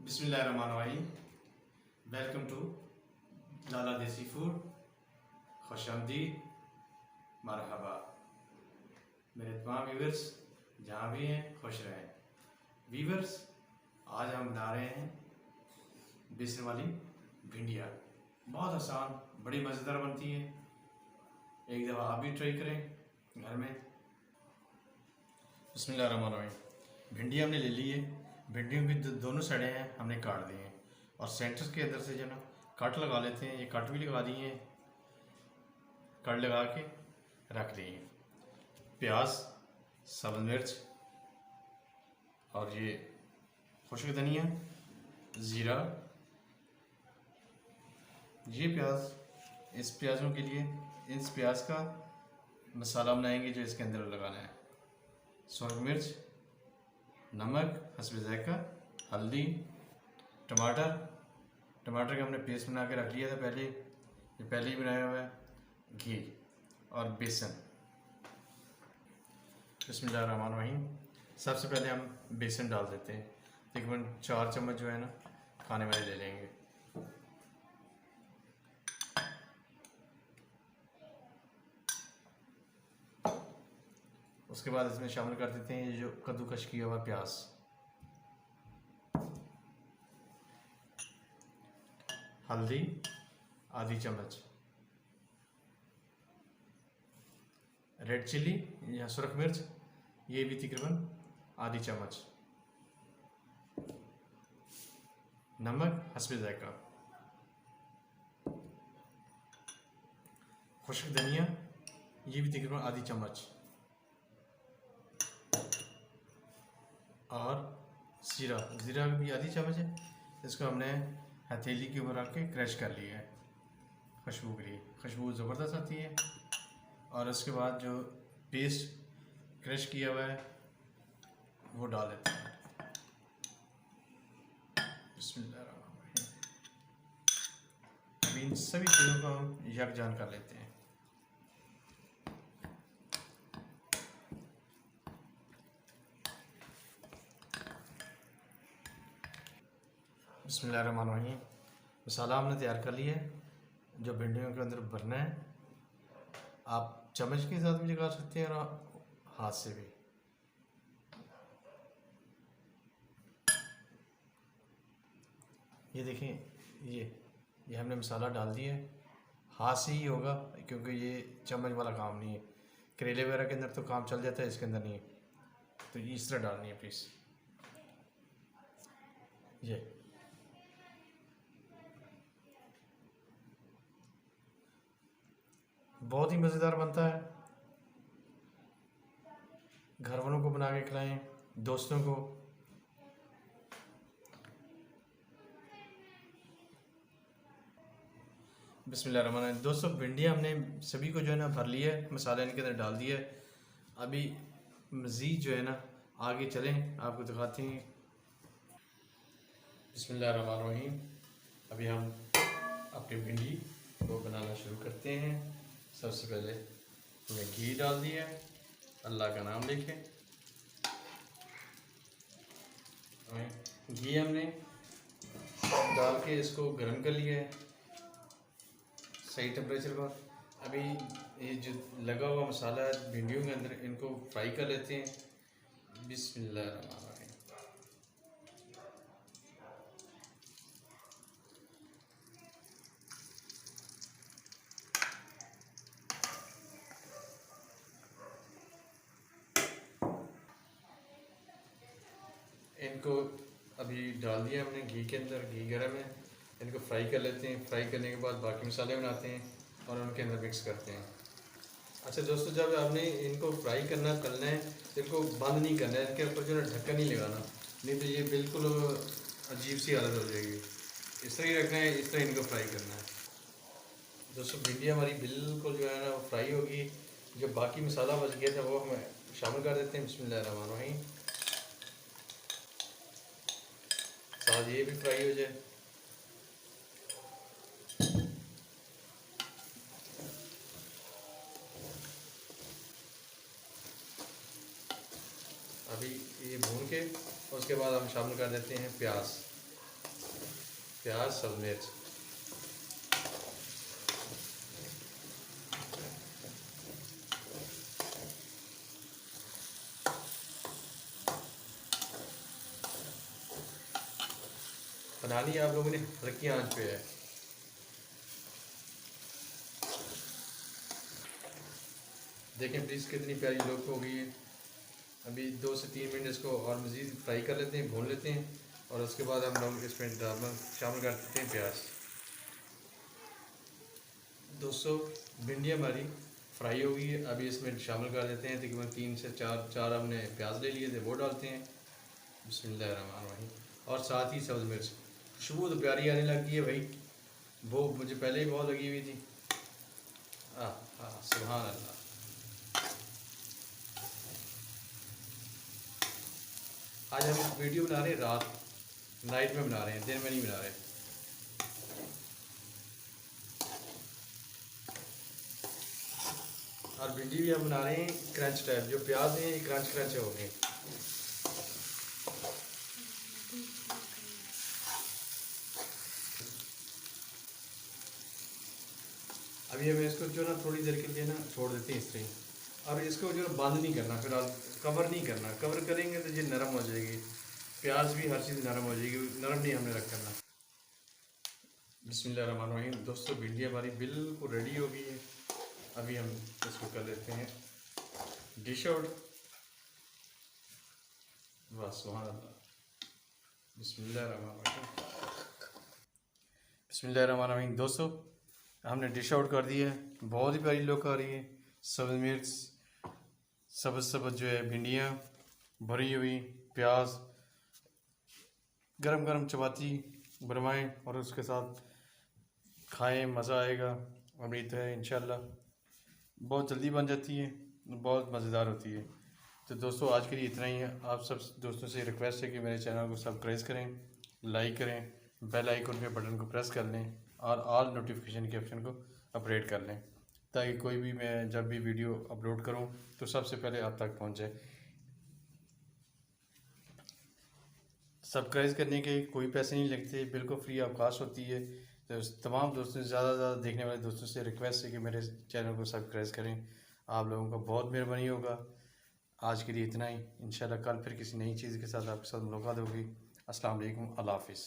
बिस्मिल्लाहिर्रहमानिर्रहीम। Welcome to लाला देसी food. खुशामदीद, मरहबा मेरे तमाम व्यूवर्स, जहाँ भी हैं खुश रहें। व्यूवर्स, आज हम बना रहे हैं बेसन वाली भिंडियाँ। बहुत आसान, बड़ी मज़ेदार बनती है। एक दफ़ा आप भी ट्राई करें घर में। बिस्मिल्लाहिर्रहमानिर्रहीम। भिंडी हमने ले ली है। भिंडियों की दोनों साइडें हैं हमने काट दी हैं और सेंटर के अंदर से जो ना कट लगा लेते हैं। ये कट भी लगा दिए हैं, कट लगा के रख दिए हैं। प्याज, सब्ज़ मिर्च और ये खुश्क धनिया, ज़ीरा। ये प्याज, इस प्याज़ों के लिए इस प्याज का मसाला बनाएंगे जो इसके अंदर लगाना है। सूरज मिर्च, नमक हस्ब ज़ायक़ा, हल्दी, टमाटर का हमने पेस्ट बना के रख लिया था पहले, ये पहले ही बनाया हुआ है। घी और बेसन। बिस्मिल्लाहिर्रहमानिर्रहीम। सबसे पहले हम बेसन डाल देते हैं। तकरीबन 4 चम्मच जो है ना खाने वाले ले लेंगे। उसके बाद इसमें शामिल कर देते हैं ये जो कद्दूकश किया हुआ प्याज। हल्दी आधी चम्मच, रेड चिली या सुरख मिर्च ये भी तकरीबन आधी चम्मच, नमक हस्ब ज़ायक़ा, खुश्क धनिया ये भी तकरीबन आधी चम्मच और ज़ीरा भी आधी चम्मच है। इसको हमने हथेली के ऊपर रख के क्रश कर लिया है खुशबू के लिए। खुशबू ज़बरदस्त आती है। और उसके बाद जो पेस्ट क्रश किया हुआ है वो डाल देते हैं। बिस्मिल्लाहिर्रहमानिर्रहीम। अभी इन सभी चीज़ों को हम यकजान कर लेते हैं। बिस्मिल्लाहिर्रहमानिर्रहीम। मसाला हमने तैयार कर लिया है जो भिंडियों के अंदर भरना है। आप चम्मच के साथ भी लगा सकते हैं और हाथ से भी। ये देखें, ये हमने मसाला डाल दिया है। हाथ से ही होगा क्योंकि ये चम्मच वाला काम नहीं है। करेले वगैरह के अंदर तो काम चल जाता है, इसके अंदर नहीं है। तो ये इस तरह डालनी है प्लीज़। ये बहुत ही मज़ेदार बनता है। घर वालों को बना के खिलाएं, दोस्तों को। बिस्मिल्लाहिर्रहमानिर्रहीम। दोस्तों, भिंडियाँ हमने सभी को जो है ना भर लिया है, मसाला इनके अंदर डाल दिया है। अभी मज़ीद जो है ना आगे चलें, आपको दिखाते हैं। बिस्मिल्लाहिर्रहमानिर्रहीम। अभी हम अपनी भिंडी को बनाना शुरू करते हैं। सबसे पहले हमने घी डाल दिया है, अल्लाह का नाम लेके। घी हमने डाल के इसको गर्म कर लिया है सही टेम्परेचर पर। अभी ये जो लगा हुआ मसाला है भिंडियों के अंदर, इनको फ्राई कर लेते हैं। बिस्मिल्लाहिर्रहमानिर्रहीम। इनको अभी डाल दिया हमने घी के अंदर, घी गर्म है। इनको फ्राई कर लेते हैं। फ्राई करने के बाद बाकी मसाले बनाते हैं और उनके अंदर मिक्स करते हैं। अच्छा दोस्तों, जब आपने इनको फ्राई करना तलना है तो इनको बंद नहीं करना है, इनके ऊपर जो है ढक्कन नहीं लगाना, नहीं तो ये बिल्कुल अजीब सी हालत हो जाएगी। इस तरह ही रखना है, इस तरह इनको फ्राई करना है। दोस्तों, भिंडी हमारी बिल्कुल जो है ना फ्राई होगी। जो बाकी मसाला बच गया था वो हम शामिल कर देते हैं। बिस्मिल्लाहिर्रहमानिर्रहीम। साथ ये भी फ्राई हो जाए। अभी ये भून के उसके बाद हम शामिल कर देते हैं प्याज। प्याज, सब्ज़ मिर्च। बनानी आप लोगों ने हल्की आंच पे है। देखें प्लीज़ कितनी प्यारी लुक हो गई है। अभी 2 से 3 मिनट इसको और मज़ीद फ्राई कर लेते हैं, भून लेते हैं और उसके बाद हम लोग इसमें शामिल कर देते हैं प्याज। दोस्तों भिंडी हमारी फ्राई हो गई है, अभी इसमें शामिल कर देते हैं। तकरीबन 3 से 4 हमने प्याज ले लिए थे, वो डालते हैं। बिस्मिल्लाहिर्रहमानिर्रहीम। और साथ ही सब्ज़ मिर्च। खुशबू तो प्यारी आने लगी है भाई, वो मुझे पहले ही बहुत लगी हुई थी। सुभान अल्लाह। आज हम वीडियो बना रहे हैं रात, नाइट में बना रहे हैं, दिन में नहीं बना रहे। और भिंडी भी हम बना रहे हैं क्रंच टाइप, जो प्याज हैं ये क्रंच क्रंच हो गए। अभी हमें इसको जो ना थोड़ी देर के लिए ना छोड़ देते हैं इस तरह। अब इसको जो बंद नहीं करना, फिर कवर नहीं करना। कवर करेंगे तो ये नरम हो जाएगी, प्याज भी हर चीज़ नरम हो जाएगी। नरम नहीं हमने रख करना। बिस्मिल्लाहिर्रहमानिर्रहीम। दोस्तों भिंडी हमारी बिल्कुल रेडी हो गई है। अभी हम इसको कर लेते हैं डिश आउट। वाह सुभान अल्लाह। बिस्मिल्लाहिर्रहमानिर्रहीम। बिस्मिल्लाहिर्रहमानिर्रहीम। दोस्तों हमने डिश आउट कर दिया है, बहुत ही प्यारी लुक आ रही है। सब्ज़ मिर्च, सब्ज़ सब्ज़ जो है भिंडियाँ, भरी हुई प्याज, गरम गरम चपाती बनवाएं और उसके साथ खाएं, मज़ा आएगा। उम्मीद है इंशाल्लाह। बहुत जल्दी बन जाती है, बहुत मज़ेदार होती है। तो दोस्तों आज के लिए इतना ही है। आप सब दोस्तों से रिक्वेस्ट है कि मेरे चैनल को सब्सक्राइब करें, लाइक करें, बेल आइकन के बटन को प्रेस कर लें और ऑल नोटिफिकेशन के ऑप्शन को अपडेट कर लें, ताकि कोई भी मैं जब भी वीडियो अपलोड करूं तो सबसे पहले आप तक पहुंच जाए। सब्सक्राइब करने के कोई पैसे नहीं लगते, बिल्कुल फ्री ऑफ कॉस्ट होती है। तो तमाम दोस्तों से ज़्यादा देखने वाले दोस्तों से रिक्वेस्ट है कि मेरे चैनल को सब्सक्राइब करें। आप लोगों का बहुत मेहरबानी होगा। आज के लिए इतना ही। इंशाल्लाह कल फिर किसी नई चीज़ के साथ आपके साथ मुलाकात होगी। अस्सलाम वालेकुम, अल्लाह हाफिज़।